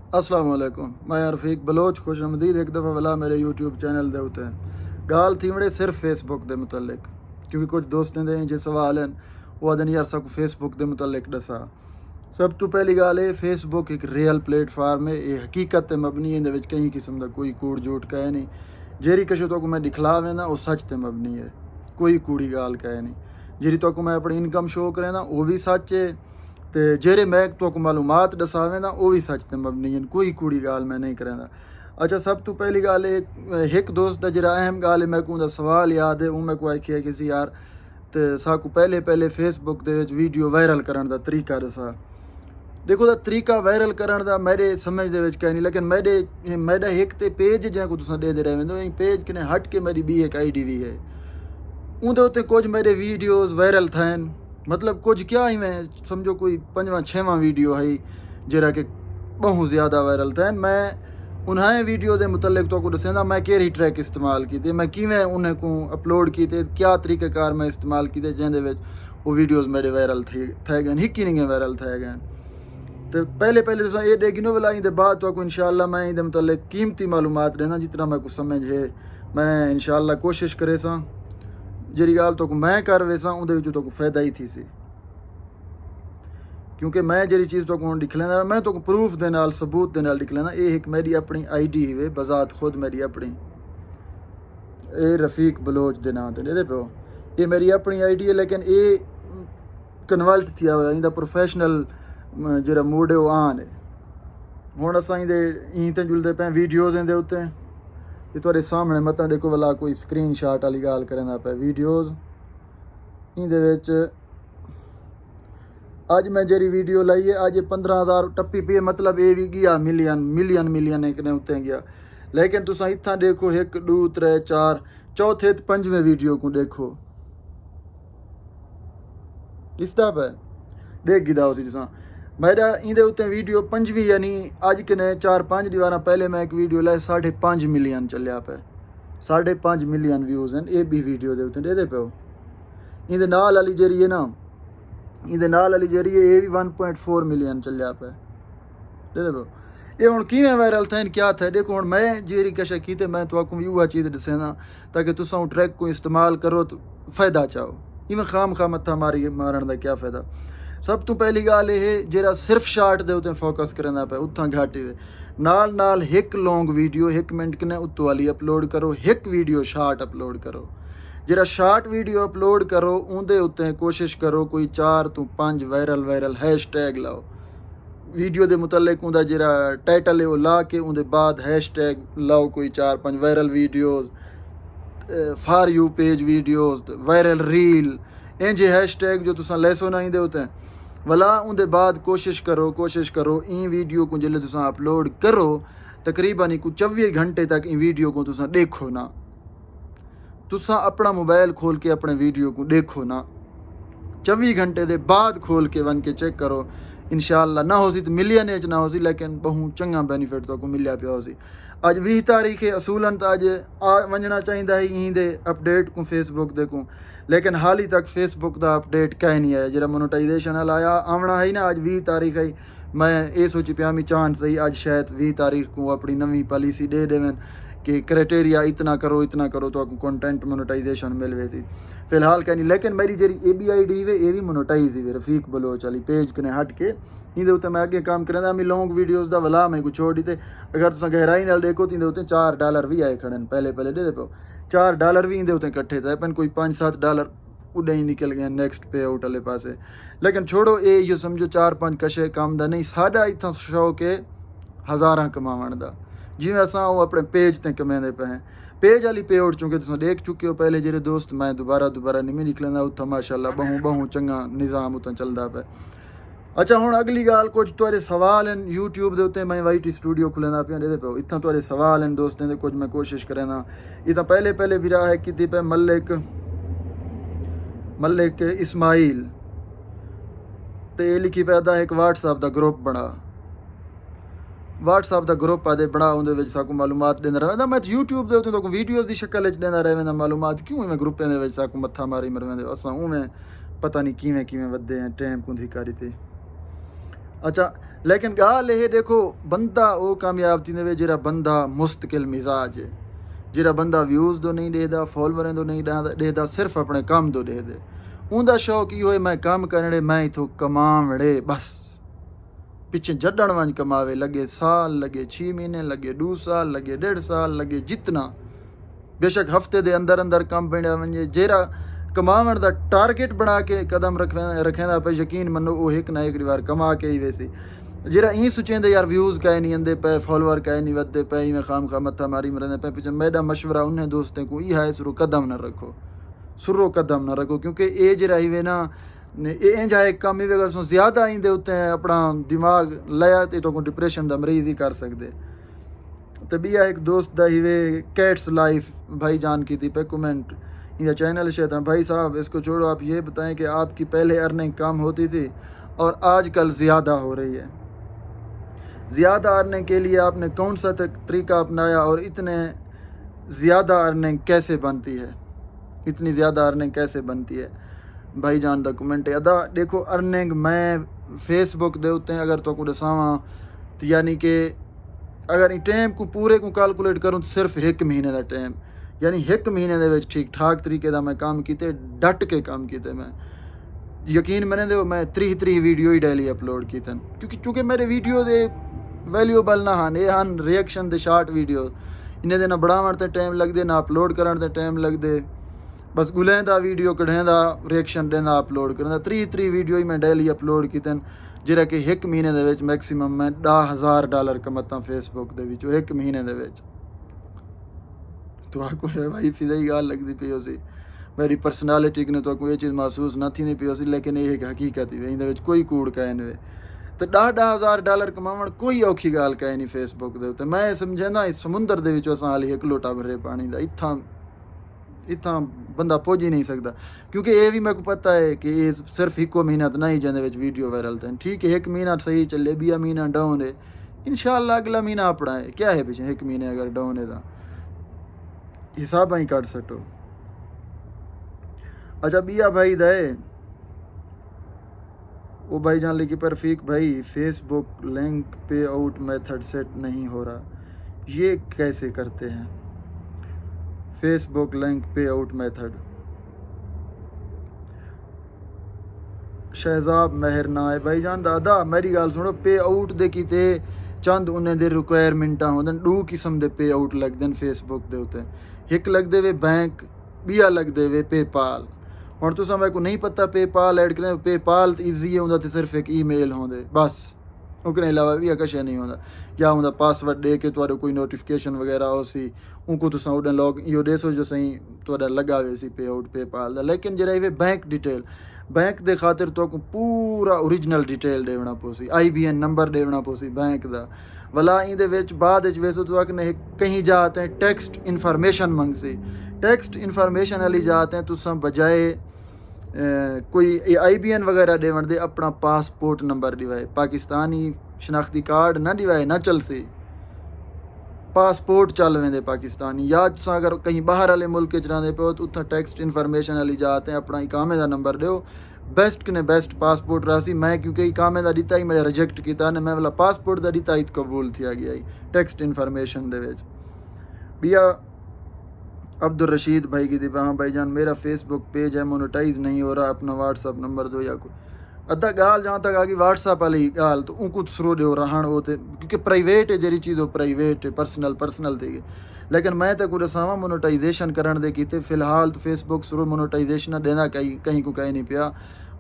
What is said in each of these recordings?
अस्सलाम वालेकुम। मैं रफीक बलोच खुश आमदीद एक दफ़ा वाला मेरे यूट्यूब चैनल दे उत्ते गाल थी मड़े सिर्फ फेसबुक दे मुतलिक, क्योंकि कुछ दोस्तें दे जे सवाल हैं वो आदन यार सब फेसबुक दे मुतलिक दसा। सब तो पहली गाल है, फेसबुक एक रियल प्लेटफार्म है, ये हकीकत ते मबनी है, इंदे कहीं किस्म का कोई कूड़ झूठ कहे नहीं। जेरी कशो तो मैं दिखलावे ना वो सच ते मबनी है, कोई कूड़ी गाल कहे नहीं। जेरी तो मैं अपनी इनकम शो करे ना वो भी सच है, तो जेरे मैं तो मालूमात दसावे ना वो भी सच ते मबनी है, कोई कूड़ी गाल मैं नहीं करेंदा। अच्छा, सब तो पहली गाल एक दोस्त का जरा अहम गाल है, मैं को सवाल याद है, वो मैं को आखिया किसी यार तो साकू पहले फेसबुक दे वीडियो वायरल करने का तरीका दसा। देखो दा तरीका वायरल करने का मेरे समझ दे कहीं नहीं, लेकिन मेरा एक तो पेज जैको तुम दे रहे हो, पेज कने हट के मेरी भी एक ID भी है, उनके उत्ते कुछ मेरे वीडियोज़ वायरल थे। मतलब कुछ क्या ही मैं समझो कोई 5वां-6वां वीडियो है जरा कि बहुत ज़्यादा वायरल थे। मैं उन्हें वीडियो के मुतलिक तो दसेंदा मैं केरी ट्रैक इस्तेमाल की, मैं किवें उन्हें को अपलोड किए, क्या तरीक़ेकार मैं इस्तेमाल किए जिंदे वो वीडियोज़ मेरे वायरल थे गए, हिक ही नहीं वायरल थे गए। तो पहले तुम ये देखिनो वाला इंदे बाद तो इंशाअल्लाह मैं इंदे मुतलिक कीमती मालूमात देना जितना मैं कुछ समझ है, मैं इंशाअल्लाह कोशिश करे सा जी गाल तो मैं कर वेसा उहदे तो फायदा ही थी सी, क्योंकि मैं जी चीज़ तो लिख लेना, मैं तो प्रूफ दे नाल सबूत दे नाल लिख लेना। ये एक मेरी अपनी ID है बजात खुद मेरी अपनी, ये रफीक बलोच दे नाम दे पे ये मेरी अपनी ID है, लेकिन ये कन्वर्ट थिया हुआ इंदा प्रोफेशनल जरा मूड है वो आन है। हुण असां इंदे जुलते पे वीडियोज़ इंदे उत्ते ये तुहाडे सामने मत देखो वाला कोई स्क्रीन शॉट वाली गाल करना पे वीडियोज़ इंदे विच अज मैं जी वीडियो लाई है अज 15,000 टप्पी पी, मतलब ये भी गया मिलियन एक ने उत्ते गया। लेकिन तुस इतना देखो 1 2 3 4 चौथे 5वें वीडियो को देखो इसदा पे देख गिदा उसी तुसा मेरा इंदे उत्ते वीडियो 5वीं यानी अज कने 4-5 दीवार पहले मैं एक वीडियो लाई 5.5 मिलियन चलिया पे, 5.5 मिलियन व्यूज़ हैं ये भी वीडियो दे उत्ते दे पे। इंदे नाल वाली जेरी है ना, इंदे नाल वाली जेरी है ये भी 1.4 मिलियन चलिया पे दे पे। ये हुण किवें वायरल थे क्या थे देखो। हुण मैं जेरी कशा की मैं तो यूँ चीज़ दसेना ताकि तुसा ट्रैक को इस्तेमाल करो तो फ़ायदा चाहो, इवें खाम मत्था मारन का क्या फ़ायदा। सब तो पहली गाल है जरा सिर्फ शार्ट दे उत्ते फोकस करना पे, उत्थां घट है नाल एक लॉन्ग वीडियो 1 मिनट कने उत्तो वाली अपलोड करो, एक वीडियो शार्ट अपलोड करो। जरा शार्ट वीडियो अपलोड करो उनदे उत्ते कोशिश करो कोई 4 तो 5 वायरल हैशटैग लाओ वीडियो दे मुतलिक, उनका जरा टाइटल है वो ला के उनके बाद हैशटैग लाओ कोई 4-5 viral videos, for you page videos, viral reel, इंज हैशटैग जो तुसा लैसो ना इंदे उत्ते वाला। उनके बाद कोशिश करो इन वीडियो को जिले तुसा अपलोड करो तकरीबन 24 घंटे तक इन वीडियो को तुसा देखो ना, तुसा अपना मोबाइल खोल के अपने वीडियो को देखो ना, 24 घंटे के बाद खोल के वन के चेक करो। इंशाअल्लाह ना हो सी तो मिलियन एच ना हो सी, लेकिन बहुत चंगा बेनीफिट तो मिलिया पिया हो सी। अज 20 तारीख है, असूलन तो अज वजना चाहिए है इंदे अपडेट को फेसबुक दे को, लेकिन हाल ही तक फेसबुक का अपडेट कहीं नहीं आया। जरा मोनेटाइजेशन वाला आया आवना है ना, अज 20 तारीख है, मैं ये सोची पिया मैं चांस सही अज शायद 20 तारीख को अपनी नवी पॉलिसी दे देवें कि क्राइटेरिया इतना करो तो आपको कंटेंट मोनेटाइजेशन मिल वैसी। फिलहाल कहीं नहीं, लेकिन मेरी जी ABID है ये भी मोनेटाइज है रफीक बलोच वाली पेज कने हट के इंदे उत्ते मैं आगे काम करें मैं लॉन्ग वीडियोज़ का वाला मैं कुछ छोड़ दी। अगर तुम गहराई नाल देखो तो इंदे उत्ते $4 भी आए खड़े पहले दे पे, $4 भी इंदे उत्ते कट्ठे थे पर कोई $5-7 उड़े ही निकल गए नेक्स्ट पे आउट वाले पासे। लेकिन छोड़ो ये जो समझो 4-5 कशे काम का नहीं, साडा इतना शौक है हज़ारां कमावन का, जिवें असां वो अपने पेज ते कमाते पे हैं। पेज वाली पे आउट चूँकि तुम देख चुके हो पहले जेरे दोस्त, मैं दोबारा नहीं निकलना उत्थां माशाअल्लाह बहुत चंगा निज़ाम उत्थां चलता पे। अच्छा हुण अगली गाल कुछ तुहाडे सवाल हैं यूट्यूब के उत्ते, मैं YT स्टूडियो खुलेंदा पिया दे पे इतना तुहाडे सवाल हैं दोस्तें दे, कुछ मैं कोशिश करें इतना पहले भी रहा है कि पे मलिक इस्माइल तो ये लिखी पैदा एक व्हाट्सएप का ग्रुप बना, व्हाट्सएप का ग्रुप आदे बड़ा उनके साकू मालूमात देना रहा। मैं यूट्यूब के उत्ते तो वीडियोज़ की शक्ल देना रहा मालूमात, क्यों इवें ग्रुपें दे साकू मत्था मारी मरवेंदे असां उवें पता नहीं किवें वधे हैं टाइम को धिकारी ते। अच्छा लेकिन गाल ये देखो बंदा वो कामयाब थी वे जरा बंदा मुस्तकिल मिजाज है, जरा बंदा व्यूज़ तो नहीं देदा, फॉलोवरें तो नहीं देदा, सिर्फ अपने काम तो दे दे। उनका शौक ये होए मैं काम करने, मैं इथों कमावड़े बस। पिछे जडण वंज कमावे, लगे साल, लगे 6 महीने, लगे 2 साल, लगे 1.5 साल, लगे जितना बेशक हफ्ते दे अंदर अंदर कम बणिया वंजे। जेरा कमावण दा टारगेट बना के कदम रखेंदा पे, यकीन मनो वो एक ना एक बार कमा के ही वैसी। जेरा ई सोचेंदे यार व्यूज़ काहे नहीं आंदे पे, फॉलोवर काहे नहीं वधदे पे, इवें खाम खा मत्था मारी मरंदे पे, पिछे मेरा मशवरा उन्हें दोस्तें को ई है सुरो कदम न रखो, सुरो कदम न रखो, क्योंकि ये जरा ही ना इंज है एक काम अगर सो ज़्यादा आइंदे उत्ते अपना दिमाग लाया तो को डिप्रेशन दा मरीज ही कर सकते। तो भी एक दोस्त दा ही वे कैट्स लाइफ भाई जान की थी पे कमेंट, ये चैनल से था भाई साहब इसको छोड़ो, आप ये बताएं कि आपकी पहले अर्निंग कम होती थी और आजकल ज़्यादा हो रही है, ज़्यादा अर्निंग के लिए आपने कौन सा तरीका अपनाया और इतने ज़्यादा अर्निंग कैसे बनती है, इतनी ज़्यादा अर्निंग कैसे बनती है भाई जान दा कमेंट है। अदा देखो अर्निंग मैं फेसबुक दे उत्ते अगर तो को दसावां तो यानी कि अगर टाइम को पूरे को कैलकुलेट करूँ तो सिर्फ 1 महीने का टाइम, यानी 1 महीने दे विच ठीक ठाक तरीके का मैं काम किते, डट के काम किते। मैं यकीन मने दो मैं 3 वीडियो ही डेली अपलोड कीते, क्योंकि चूँकि मेरे वीडियो दे वैल्यूएबल ना हन, ये हन रिएक्शन दे शार्ट वीडियो, इन्हें दे ना बढ़ावन ते टाइम लगदे ना अपलोड करन ते टाइम लगदे, बस गुलेंदा वीडियो कढ़ेंदा रिएक्शन देंदा अपलोड करदा। 3 वीडियो ही मैं डेली अपलोड कीते, जेरा कि 1 महीने दे विच मैक्सिमम मैं $10,000 कमाता फेसबुक दे विच 1 महीने दे विच। तो आको भाई फिज़ाई गाल लगदी पई होसी, मेरी पर्सनैलिटी ने तो ये चीज़ महसूस ना थी नहीं पई होसी, लेकिन ये एक हकीकत ही इन कोई कूड़ कहे नहीं। तो $10,000 कमावण कोई औखी गाल कहे नहीं फेसबुक दे उत्ते। मैं समझना इस समुंदर दे विच असां हाली 1 लोटा भरे पानी दा इत्थां बंदा पुज ही नहीं सकता, क्योंकि ये भी मेरे को पता है कि ये सिर्फ 1 महीना तो नहीं जिंदे विच वीडियो वायरल थे। ठीक है 1 महीना सही चले, 2 महीना डाउन है, इंशाल्लाह अगला महीना अपना है, क्या है पिछे 1 महीने अगर डाउन है तो हिसाब ही कट सटो। अच्छा बिया भाई दे वो भाई जान लिखी पर फीक भाई फेसबुक लिंक पे आउट मेथड सेट नहीं हो रहा, ये कैसे करते हैं फेसबुक लिंक पे आउट मेथड। शहजाब मेहर ना है भाई जान दादा मेरी गाल सुनो, पे आउट दे कीते चंद उन्हें दे रिक्वायरमेंटा होंदे, 2 किस्म दे पे आउट लगदे फेसबुक दे उत्ते, एक लगदे वे बैंक, बिया लगदे वे पेपाल। हुण तुसां मेरे को नहीं पता पेपाल ऐड करें, पेपाल ईजी होंदा ते सिर्फ एक ईमेल होंदे बस, उनके अलावा भी कुछ नहीं होंदा, या होंदा पासवर्ड दे के तुहाडो कोई नोटिफिकेशन वगैरह हो सी उनको तुसां उडन लॉग इहो देसो जो सही तुहाडा लगा वे सी पे आउट पेपाल दा। लेकिन जरा ये बैंक डिटेल, बैंक दे खातिर तो पूरा ओरिजिनल डिटेल देवना पोसी, IBN नंबर देवना पोसी बैंक दा, वला इंदे विच बाद विच वेसो तो आखने कहीं जाते हैं text information Mangsi, text information वाली जाते हैं तुसां बजाए कोई IBN वगैरह देवन दे अपना पासपोर्ट नंबर दिवाए, पाकिस्तानी शनाख्ती कार्ड ना दिवाए ना चल सी, पासपोर्ट चल वेंदे पाकिस्तानी, या तुसां अगर कहीं बाहर वाले मुल्क च रहंदे पे तो उत्थां टेक्स्ट इन्फॉर्मेशन वाली जाते हैं अपना इकामे का नंबर दो, बेस्ट कने बेस्ट पासपोर्ट रासी। मैं क्योंकि इकामे का दिता ही मेरे रिजेक्ट किया ने, मैं वाला पासपोर्ट का दिता ही कबूल थी गया ही टेक्स्ट इन्फॉर्मेशन दे विच। भैया अब्दुल रशीद भाई की थी हाँ भाई जान मेरा फेसबुक पेज है मोनेटाइज नहीं हो रहा, अपना व्हाट्सअप नंबर दो या कोई अद्धा गाल जहाँ तक आ गई व्हाट्सअप वाली गाल तो उनको थ्रू दो रहन वो तो क्योंकि प्राइवेट है जरी चीज़ वो प्राइवेट है पर्सनल थी। लेकिन मैं तो कुछ सावा मोनेटाइजेशन करने दे की फिलहाल तो फेसबुक शुरू मोनेटाइजेशन देना कहीं को कहीं नहीं पिया,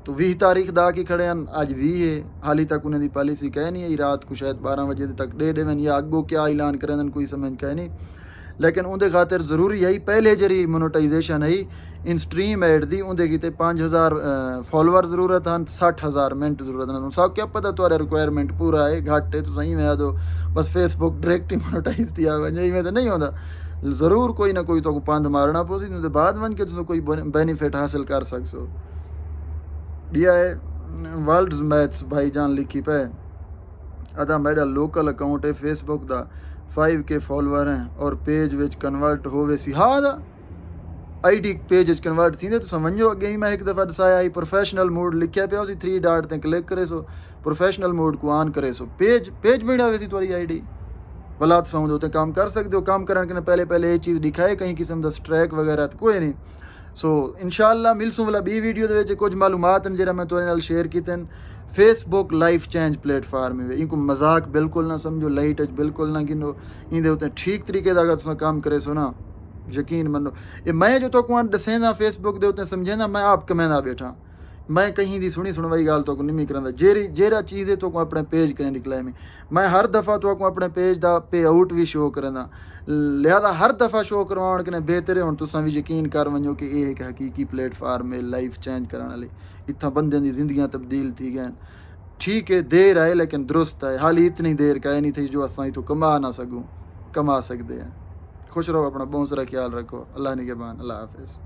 तो 20 तारीख दा की खड़े हैं अज 20 है, हाली तक उन्हें दी पॉलिसी कह नहीं आई, रात को शायद 12 बजे तक दे देवन या अगो क्या ऐलान करें कोई समझ कह नहीं। लेकिन उनके खातिर ज़रूरी है पहले जरी मोनेटाइजेशन है इन स्ट्रीम एड दी उनके किते 5000 फॉलोवर ज़रूरत हैं, 60,000 मिनट ज़रूरत है। सब क्या पता तुम्हारा रिक्वायरमेंट पूरा है घट है तो सही में दो बस फेसबुक डायरेक्ट ही मोनेटाइज दिया वही में तो नहीं होता, ज़रूर कोई ना कोई तो पंध मारना पोसी तो बाद वन के तुम कोई बेनीफिट हासिल कर सकसो। दिया है वर्ल्ड मैथ्स भाई जान लिखी पे अदा मेरा लोकल अकाउंट है फेसबुक का 5K फॉलोवर हैं और पेज विच कन्वर्ट होवे सी हाँ दा ID पेज विच कन्वर्ट थी तो समझो अगे ही मैं एक दफ़ा दसाया ही प्रोफेशनल मोड लिखा पे उसी 3 डॉट ते क्लिक करे सो प्रोफेशनल मोड को ऑन करे सो पेज बना वैसी तुम्हारी आईडी भला तुम होते काम कर सकते हो। काम करने के पहले ये चीज़ दिखाए कहीं किस्म का स्ट्रैक वगैरह तो कोई नहीं। सो इंशाअल्लाह मिलसूँ वाला बी वीडियो के कुछ मालूमात हैं जो मैं तुहाडे शेयर कीते हैं। फेसबुक लाइफ चेंज प्लेटफार्म है, इनको मजाक बिल्कुल ना समझो, लाइट बिल्कुल ना गिनो। इंदे उत्ते ठीक तरीके का अगर तुम काम करे सो ना यकीन मनो ये मैं जो तो दसेंदा फेसबुक के उत्ते समझेंदा मैं आप कमेंदा बैठा, मैं कहीं दी सुनवाई गाल तो नहीं करांदा। जेरा चीज़ है तो अपने पेज करें निकला मैं हर दफ़ा तो अपने पेज का पे आउट भी शो करांदा। लिहाजा हर दफ़ा शो करवाउण कने बेहतर है हुण तुसां भी यकीन कर वञो कि ये एक हकीकी प्लेटफार्म है लाइफ चेंज करने वाली। इतना बंदे दी जिंदगियां तब्दील थी गए। ठीक है देर है लेकिन दुरुस्त है, हाली इतनी देर का नहीं थी जो असां तो कमा ना सकूँ, कमा सकते हैं। खुश रहो, अपना बहुत सारा ख्याल रखो। अल्लाह निगहबान, अल्लाह हाफिज़।